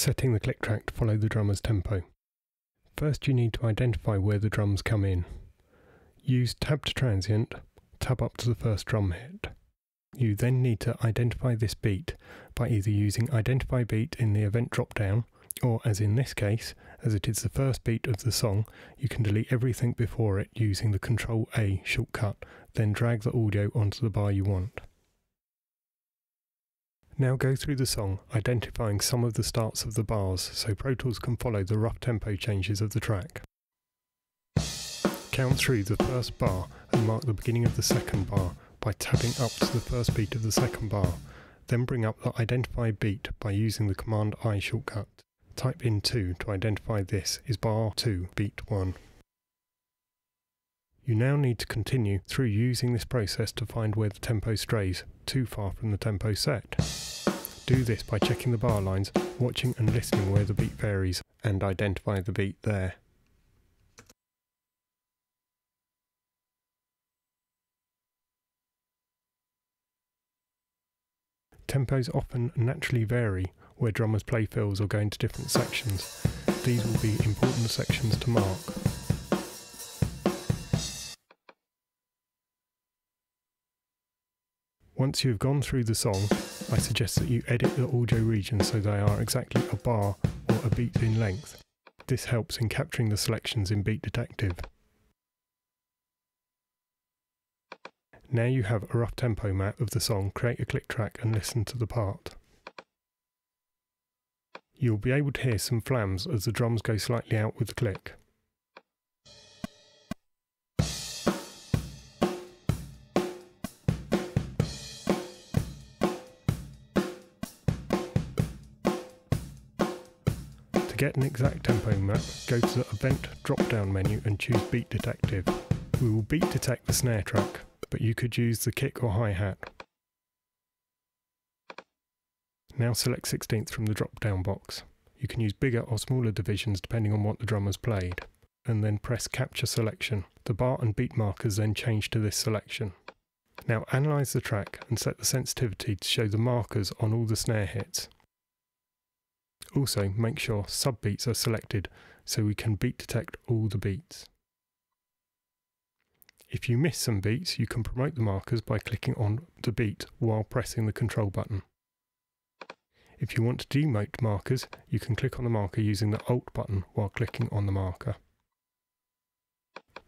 Setting the click track to follow the drummer's tempo. First you need to identify where the drums come in. Use tab to transient, tab up to the first drum hit. You then need to identify this beat by either using identify beat in the event drop down, or as in this case, as it is the first beat of the song, you can delete everything before it using the Ctrl A shortcut, then drag the audio onto the bar you want. Now go through the song, identifying some of the starts of the bars so Pro Tools can follow the rough tempo changes of the track. Count through the first bar and mark the beginning of the second bar by tabbing up to the first beat of the second bar, then bring up the identify beat by using the Command I shortcut. Type in 2 to identify this is bar 2, beat 1. You now need to continue through using this process to find where the tempo strays too far from the tempo set. Do this by checking the bar lines, watching and listening where the beat varies, and identify the beat there. Tempos often naturally vary where drummers play fills or go into different sections. These will be important sections to mark. Once you have gone through the song, I suggest that you edit the audio regions so they are exactly a bar or a beat in length. This helps in capturing the selections in Beat Detective. Now you have a rough tempo map of the song, create a click track and listen to the part. You will be able to hear some flams as the drums go slightly out with the click. To get an exact tempo map, go to the Event drop-down menu and choose Beat Detective. We will beat detect the snare track, but you could use the kick or hi-hat. Now select 16ths from the drop-down box. You can use bigger or smaller divisions depending on what the drummer's played, and then press Capture Selection. The bar and beat markers then change to this selection. Now analyse the track and set the sensitivity to show the markers on all the snare hits. Also make sure sub-beats are selected so we can beat detect all the beats. If you miss some beats, you can promote the markers by clicking on the beat while pressing the control button. If you want to demote markers, you can click on the marker using the Alt button while clicking on the marker.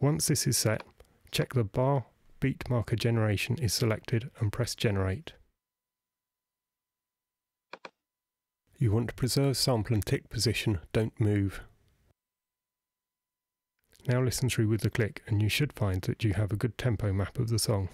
Once this is set, check the bar beat marker generation is selected and press Generate. You want to preserve sample and tick position, don't move. Now listen through with the click and you should find that you have a good tempo map of the song.